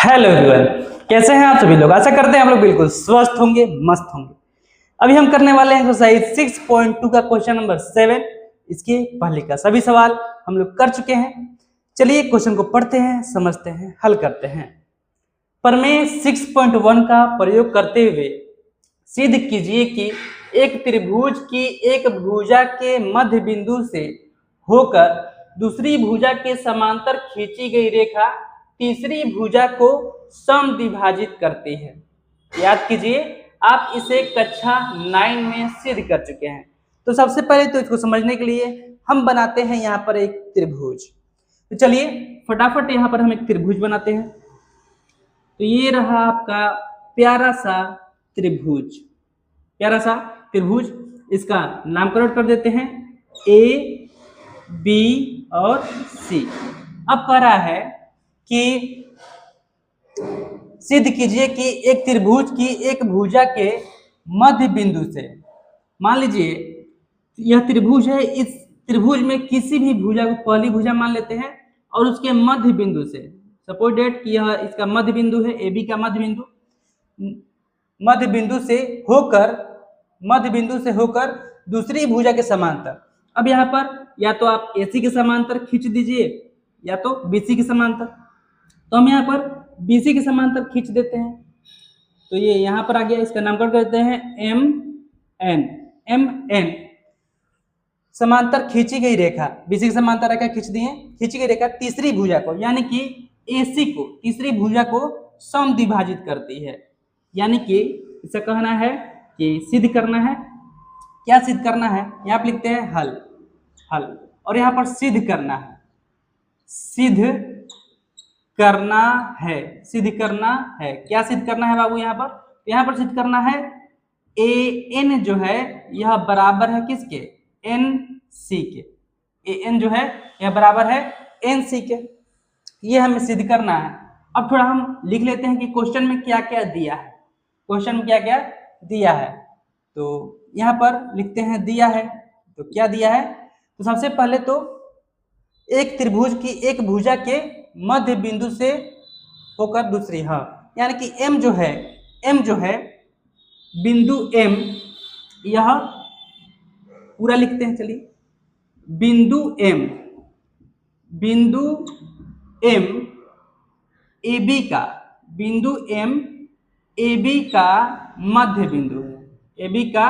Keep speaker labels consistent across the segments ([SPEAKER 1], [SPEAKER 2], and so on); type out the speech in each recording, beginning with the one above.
[SPEAKER 1] Hello everyone, कैसे हैं आप सभी लोग। आशा करते हैं आप लोग बिल्कुल स्वस्थ होंगे, मस्त होंगे। अभी हम करने वाले हैं एक्सरसाइज 6.2 का क्वेश्चन नंबर 7। इसके पहले का सभी सवाल हम लोग कर चुके हैं। चलिए क्वेश्चन को पढ़ते हैं, समझते हैं, हल करते हैं। प्रमेय 6.1 का प्रयोग करते हुए सिद्ध कीजिए कि एक त्रिभुज की एक भुजा के मध्य बिंदु से होकर दूसरी भुजा के समांतर खींची गई रेखा तीसरी भुजा को समद्विभाजित करती है। याद कीजिए, आप इसे कक्षा 9 में सिद्ध कर चुके हैं। तो सबसे पहले तो इसको समझने के लिए हम बनाते हैं यहाँ पर एक त्रिभुज। तो चलिए फटाफट यहाँ पर हम एक त्रिभुज बनाते हैं। तो ये रहा आपका प्यारा सा त्रिभुज, प्यारा सा त्रिभुज। इसका नामकरण कर देते हैं ए, बी और सी। अब कह रहा है कि सिद्ध कीजिए कि एक त्रिभुज की एक भुजा के मध्य बिंदु से, मान लीजिए यह त्रिभुज है, इस त्रिभुज में किसी भी भुजा को पहली भुजा मान लेते हैं और उसके मध्य बिंदु से, सपोज डेट कि यह इसका मध्य बिंदु है, ए बी का मध्य बिंदु, मध्य बिंदु से होकर दूसरी भुजा के समांतर। अब यहाँ पर या तो आप AC के समांतर खींच दीजिए या तो BC के समांतर। तो हम यहाँ पर BC के समांतर खींच देते हैं। तो ये यहाँ पर आ गया, इसका नामकरण करते हैं MN। समांतर खींची गई रेखा, BC के समांतर रेखा खींच दिए, खींची गई रेखा तीसरी भुजा को यानी कि AC को, तीसरी भुजा को समद्विभाजित करती है। यानी कि इसे कहना है कि सिद्ध करना है। क्या सिद्ध करना है? यहाँ पर लिखते हैं हल, और यहाँ पर सिद्ध करना है, सिद्ध करना है। क्या सिद्ध करना है बाबू? यहाँ पर सिद्ध करना है AN जो है यह बराबर है किसके? NC के। AN जो है यह बराबर है NC के। ये हमें सिद्ध करना है। अब थोड़ा हम लिख लेते हैं कि क्वेश्चन में क्या क्या दिया है। क्वेश्चन में क्या क्या दिया है तो यहाँ पर लिखते हैं दिया है। तो क्या दिया है? तो सबसे पहले तो एक त्रिभुज की एक भुजा के मध्य बिंदु से होकर दूसरी, हाँ, यानी कि M जो है बिंदु M, यह पूरा लिखते हैं। चलिए बिंदु M AB का, बिंदु M AB का मध्य बिंदु है, AB का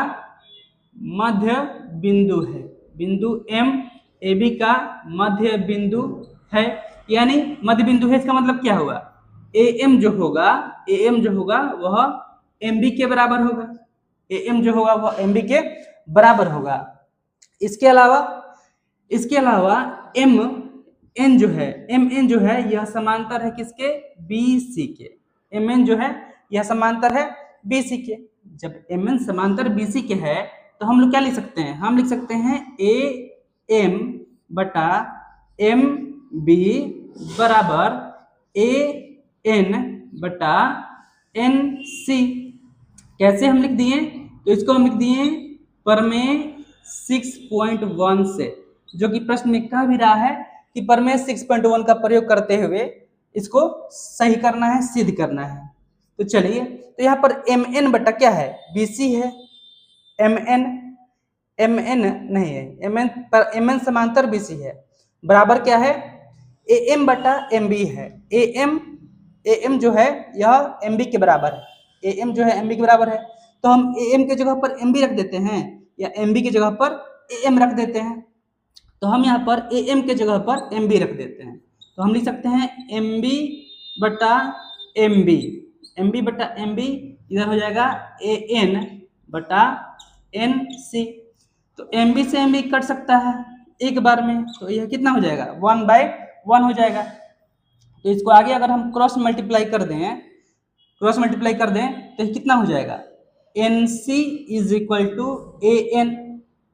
[SPEAKER 1] मध्य बिंदु है, बिंदु M AB का मध्य बिंदु है। यानी मध्य बिंदु है, इसका मतलब क्या हुआ? AM जो होगा वह MB के बराबर होगा। AM जो होगा वह MB के बराबर होगा। इसके अलावा MN जो है यह समांतर है किसके? BC के। MN जो है यह समांतर है BC के। जब MN समांतर BC के है तो हम लोग क्या लिख सकते हैं? हम लिख सकते हैं AM बटा MB बराबर AN बटा NC। कैसे हम लिख दिए? तो इसको हम लिख दिए प्रमेय 6.1 से, जो कि प्रश्न में कह भी रहा है कि प्रमेय 6.1 का प्रयोग करते हुए इसको सही करना है, सिद्ध करना है। तो चलिए, तो यहाँ पर MN बटा क्या है? BC है। MN नहीं है, MN समांतर BC है, बराबर क्या है? AM बटा MB है। AM जो है यह MB के बराबर है। AM जो है MB के बराबर है। तो हम AM के जगह पर MB रख देते हैं या MB की जगह पर AM रख देते हैं। तो हम यहाँ पर AM के जगह पर MB रख देते हैं। तो हम लिख सकते हैं MB बटा MB इधर हो जाएगा AN बटा NC। तो MB से MB कट सकता है एक बार में, तो यह कितना हो जाएगा? 1/1 हो जाएगा। तो इसको आगे अगर हम क्रॉस मल्टीप्लाई कर दें तो कितना हो जाएगा? NC is equal to AN।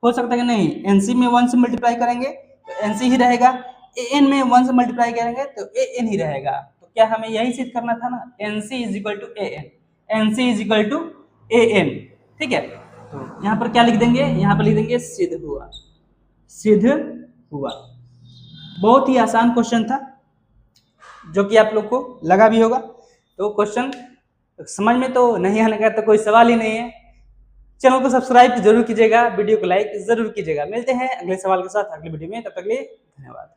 [SPEAKER 1] हो सकता है कि नहीं? NC में 1 से मल्टीप्लाई करेंगे तो NC ही रहेगा, AN में 1 से मल्टीप्लाई करेंगे तो AN ही रहेगा। तो क्या हमें यही सिद्ध करना था ना? NC is equal to AN। ठीक है, तो यहाँ पर क्या लिख देंगे? यहाँ पर लिख देंगे सिद्ध हुआ। बहुत ही आसान क्वेश्चन था, जो कि आप लोग को लगा भी होगा। तो क्वेश्चन समझ में तो नहीं आने का तो कोई सवाल ही नहीं है। चैनल को सब्सक्राइब जरूर कीजिएगा, वीडियो को लाइक जरूर कीजिएगा। मिलते हैं अगले सवाल के साथ अगले वीडियो में, तब तक के लिए धन्यवाद।